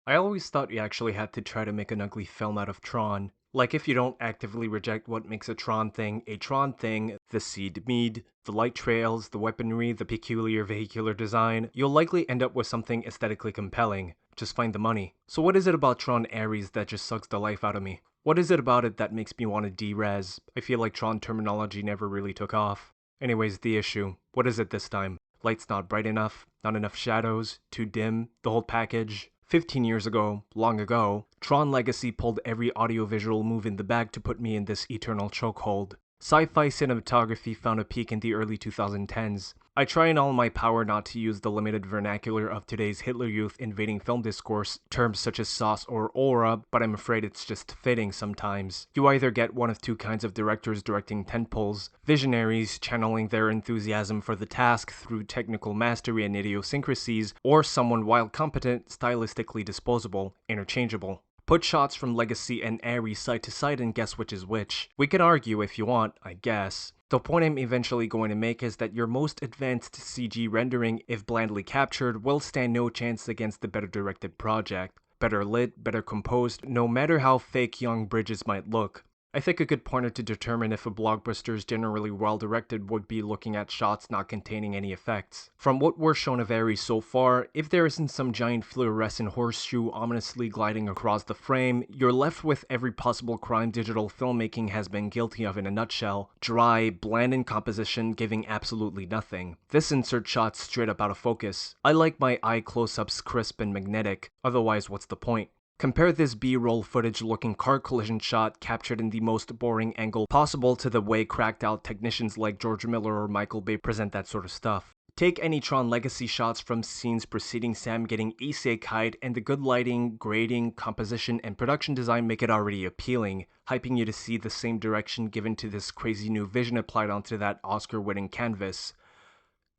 I always thought you actually had to try to make an ugly film out of Tron. Like if you don't actively reject what makes a Tron thing, the seed mead, the light trails, the weaponry, the peculiar vehicular design, you'll likely end up with something aesthetically compelling. Just find the money. So what is it about Tron Ares that just sucks the life out of me? What is it about it that makes me want to de-res? I feel like Tron terminology never really took off. Anyways, the issue. What is it this time? Light's not bright enough, not enough shadows, too dim, the whole package. 15 years ago, long ago, Tron Legacy pulled every audiovisual move in the bag to put me in this eternal chokehold. Sci-fi cinematography found a peak in the early 2010s. I try in all my power not to use the limited vernacular of today's Hitler Youth invading film discourse, terms such as sauce or aura, but I'm afraid it's just fitting sometimes. You either get one of two kinds of directors directing tentpoles, visionaries channeling their enthusiasm for the task through technical mastery and idiosyncrasies, or someone while competent, stylistically disposable, interchangeable. Put shots from Legacy and Ares side to side and guess which is which. We can argue if you want, I guess. The point I'm eventually going to make is that your most advanced CG rendering, if blandly captured, will stand no chance against the better directed project. Better lit, better composed, no matter how fake young bridges might look. I think a good pointer to determine if a blockbuster is generally well directed would be looking at shots not containing any effects. From what we're shown of Ares so far, if there isn't some giant fluorescent horseshoe ominously gliding across the frame, you're left with every possible crime digital filmmaking has been guilty of in a nutshell. Dry, bland in composition, giving absolutely nothing. This inserts shots straight up out of focus. I like my eye close-ups crisp and magnetic, otherwise what's the point? Compare this B-roll footage looking car collision shot captured in the most boring angle possible to the way cracked out technicians like George Miller or Michael Bay present that sort of stuff. Take any Tron Legacy shots from scenes preceding Sam getting isekai'd and the good lighting, grading, composition, and production design make it already appealing, hyping you to see the same direction given to this crazy new vision applied onto that Oscar-winning canvas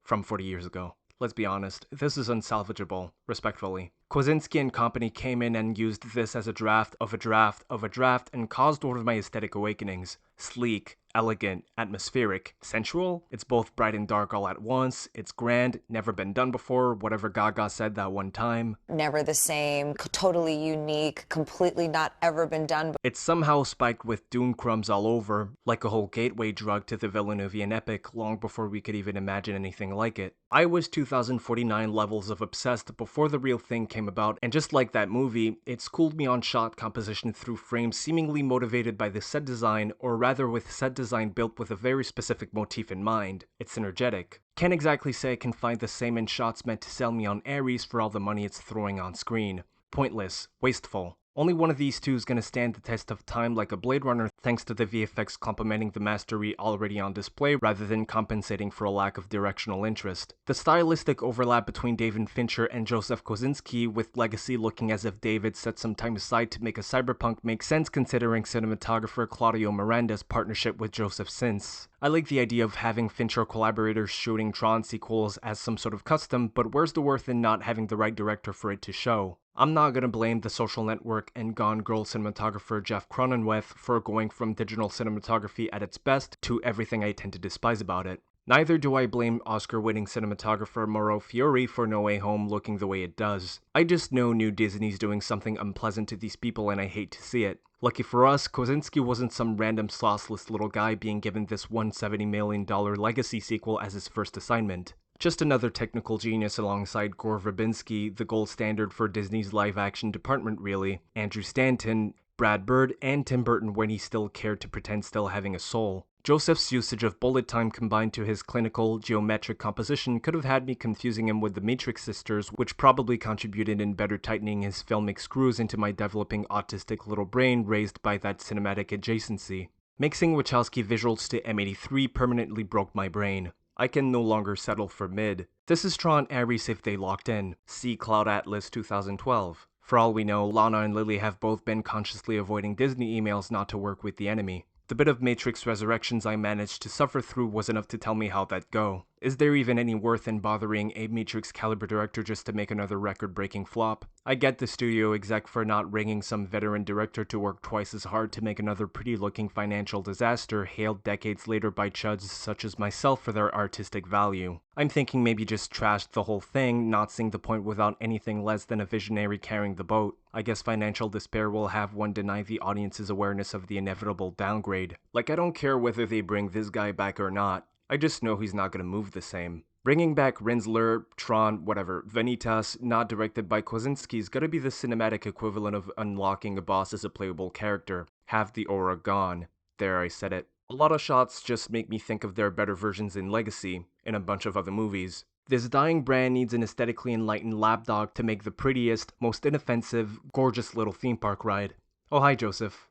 from 40 years ago. Let's be honest, this is unsalvageable, respectfully. Kosinski and company came in and used this as a draft of a draft of a draft and caused one of my aesthetic awakenings. Sleek, elegant, atmospheric, sensual. It's both bright and dark all at once. It's grand, never been done before, whatever Gaga said that one time. Never the same, totally unique, completely not ever been done. It's somehow spiked with Dune crumbs all over, like a whole gateway drug to the Villeneuvian epic long before we could even imagine anything like it. I was 2049 levels of obsessed before the real thing came about, and just like that movie, it schooled me on shot composition through frames seemingly motivated by the set design, or rather with set design built with a very specific motif in mind. It's synergetic. Can't exactly say I can find the same in shots meant to sell me on Ares for all the money it's throwing on screen. Pointless. Wasteful. Only one of these two is going to stand the test of time like a Blade Runner thanks to the VFX complementing the mastery already on display rather than compensating for a lack of directional interest. The stylistic overlap between David Fincher and Joseph Kosinski, with Legacy looking as if David set some time aside to make a cyberpunk, makes sense considering cinematographer Claudio Miranda's partnership with Joseph since. I like the idea of having Fincher collaborators shooting Tron sequels as some sort of custom, but where's the worth in not having the right director for it to show? I'm not gonna blame The Social Network and Gone Girl cinematographer Jeff Cronenweth for going from digital cinematography at its best to everything I tend to despise about it. Neither do I blame Oscar-winning cinematographer Mauro Fiore for No Way Home looking the way it does. I just know New Disney's doing something unpleasant to these people and I hate to see it. Lucky for us, Kosinski wasn't some random sauceless little guy being given this $170 million Legacy sequel as his first assignment. Just another technical genius alongside Gore Verbinski, the gold standard for Disney's live-action department really, Andrew Stanton, Brad Bird, and Tim Burton when he still cared to pretend still having a soul. Joseph's usage of bullet time combined to his clinical, geometric composition could have had me confusing him with the Matrix sisters, which probably contributed in better tightening his filmic screws into my developing autistic little brain raised by that cinematic adjacency. Mixing Wachowski visuals to M83 permanently broke my brain. I can no longer settle for mid. This is Tron Ares if they locked in. See Cloud Atlas 2012. For all we know, Lana and Lily have both been consciously avoiding Disney emails not to work with the enemy. The bit of Matrix Resurrections I managed to suffer through was enough to tell me how that go. Is there even any worth in bothering a Matrix caliber director just to make another record-breaking flop? I get the studio exec for not ringing some veteran director to work twice as hard to make another pretty-looking financial disaster hailed decades later by chuds such as myself for their artistic value. I'm thinking maybe just trashed the whole thing, not seeing the point without anything less than a visionary carrying the boat. I guess financial despair will have one deny the audience's awareness of the inevitable downgrade. Like, I don't care whether they bring this guy back or not. I just know he's not gonna move the same. Bringing back Rinsler, Tron, whatever, Vanitas, not directed by Kosinski's gotta be the cinematic equivalent of unlocking a boss as a playable character. Have the aura gone. There, I said it. A lot of shots just make me think of their better versions in Legacy, and a bunch of other movies. This dying brand needs an aesthetically enlightened lapdog to make the prettiest, most inoffensive, gorgeous little theme park ride. Oh hi Joseph.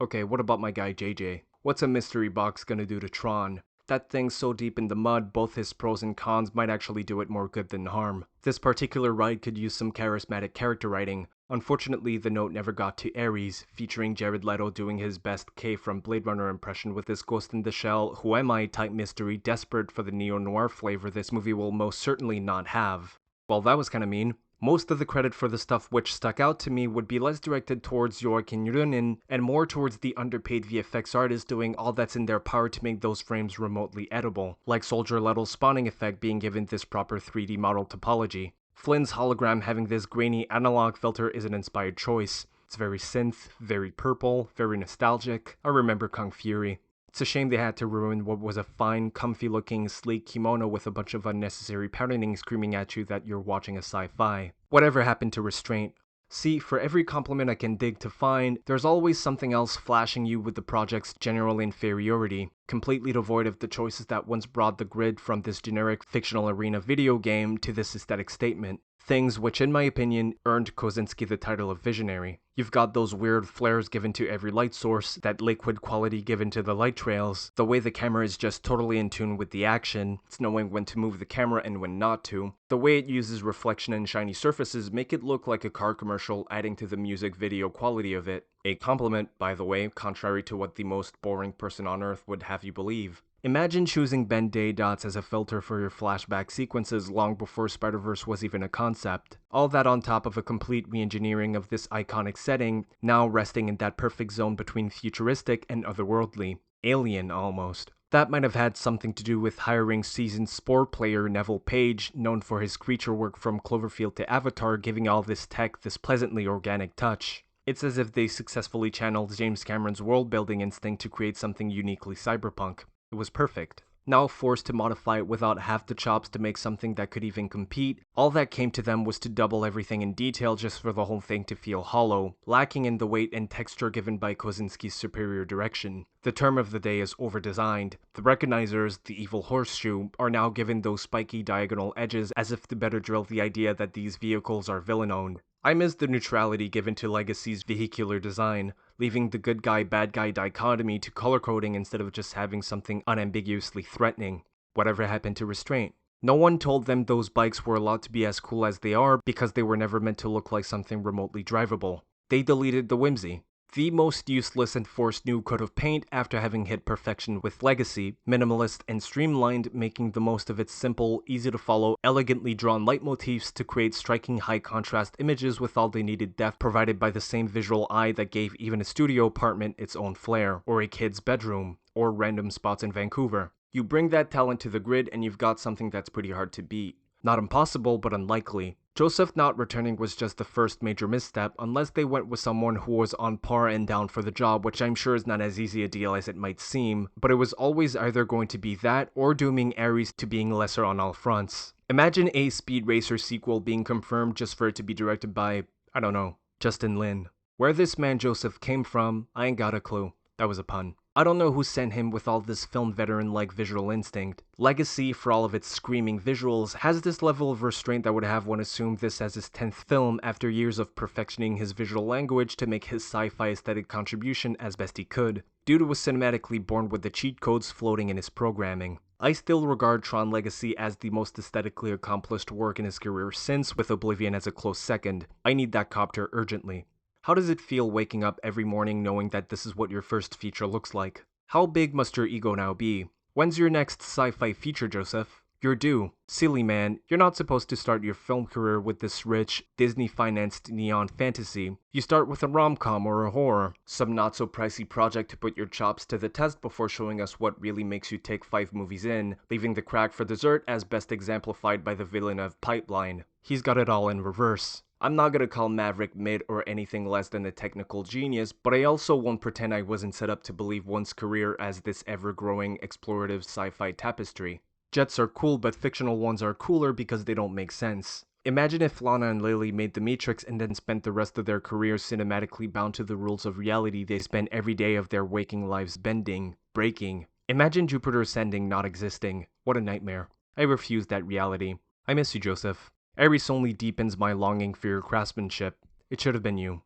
Okay, what about my guy JJ? What's a mystery box gonna do to Tron? That thing's so deep in the mud, both his pros and cons might actually do it more good than harm. This particular ride could use some charismatic character writing. Unfortunately, the note never got to Ares, featuring Jared Leto doing his best K from Blade Runner impression with this Ghost in the Shell, who am I type mystery desperate for the neo-noir flavor this movie will most certainly not have. Well, that was kinda mean. Most of the credit for the stuff which stuck out to me would be less directed towards Joaquin Reunin and more towards the underpaid VFX artists doing all that's in their power to make those frames remotely edible, like Soldier Leto's spawning effect being given this proper 3D model topology. Flynn's hologram having this grainy analog filter is an inspired choice. It's very synth, very purple, very nostalgic. I remember Kung Fury. It's a shame they had to ruin what was a fine, comfy-looking, sleek kimono with a bunch of unnecessary patterning screaming at you that you're watching a sci-fi. Whatever happened to restraint? See, for every compliment I can dig to find, there's always something else flashing you with the project's general inferiority, completely devoid of the choices that once brought the grid from this generic fictional arena video game to this aesthetic statement. Things which, in my opinion, earned Kosinski the title of visionary. You've got those weird flares given to every light source, that liquid quality given to the light trails, the way the camera is just totally in tune with the action, it's knowing when to move the camera and when not to, the way it uses reflection and shiny surfaces make it look like a car commercial, adding to the music video quality of it. A compliment, by the way, contrary to what the most boring person on earth would have you believe. Imagine choosing Ben Day dots as a filter for your flashback sequences long before Spider-Verse was even a concept. All that on top of a complete re-engineering of this iconic setting, now resting in that perfect zone between futuristic and otherworldly. Alien, almost. That might have had something to do with hiring seasoned Spore player Neville Page, known for his creature work from Cloverfield to Avatar, giving all this tech this pleasantly organic touch. It's as if they successfully channeled James Cameron's world-building instinct to create something uniquely cyberpunk. It was perfect. Now forced to modify it without half the chops to make something that could even compete, all that came to them was to double everything in detail just for the whole thing to feel hollow, lacking in the weight and texture given by Kosinski's superior direction. The term of the day is overdesigned. The recognizers, the evil horseshoe, are now given those spiky diagonal edges as if to better drill the idea that these vehicles are villain-owned. I miss the neutrality given to Legacy's vehicular design, leaving the good guy bad guy dichotomy to color coding instead of just having something unambiguously threatening. Whatever happened to restraint? No one told them those bikes were allowed to be as cool as they are because they were never meant to look like something remotely drivable. They deleted the whimsy. The most useless and forced new coat of paint after having hit perfection with Legacy, minimalist and streamlined, making the most of its simple, easy to follow, elegantly drawn leitmotifs to create striking high contrast images with all the needed depth provided by the same visual eye that gave even a studio apartment its own flair, or a kid's bedroom, or random spots in Vancouver. You bring that talent to the grid and you've got something that's pretty hard to beat. Not impossible, but unlikely. Joseph not returning was just the first major misstep, unless they went with someone who was on par and down for the job, which I'm sure is not as easy a deal as it might seem, but it was always either going to be that or dooming Ares to being lesser on all fronts. Imagine a Speed Racer sequel being confirmed just for it to be directed by, I don't know, Justin Lin. Where this man Joseph came from, I ain't got a clue. That was a pun. I don't know who sent him with all this film veteran-like visual instinct. Legacy, for all of its screaming visuals, has this level of restraint that would have one assume this as his 10th film after years of perfectioning his visual language to make his sci-fi aesthetic contribution as best he could. Dude was cinematically born with the cheat codes floating in his programming. I still regard Tron Legacy as the most aesthetically accomplished work in his career since, with Oblivion as a close second. I need that copter urgently. How does it feel waking up every morning knowing that this is what your first feature looks like? How big must your ego now be? When's your next sci-fi feature, Joseph? You're due. Silly man, you're not supposed to start your film career with this rich, Disney-financed neon fantasy. You start with a rom-com or a horror, some not-so-pricey project to put your chops to the test before showing us what really makes you take 5 movies in, leaving the crack for dessert as best exemplified by the villain of Pipeline. He's got it all in reverse. I'm not gonna call Maverick mid or anything less than a technical genius, but I also won't pretend I wasn't set up to believe one's career as this ever-growing, explorative sci-fi tapestry. Jets are cool, but fictional ones are cooler because they don't make sense. Imagine if Lana and Lily made The Matrix and then spent the rest of their careers cinematically bound to the rules of reality they spend every day of their waking lives bending, breaking. Imagine Jupiter ascending not existing. What a nightmare. I refuse that reality. I miss you, Joseph. Ares only deepens my longing for your craftsmanship. It should have been you.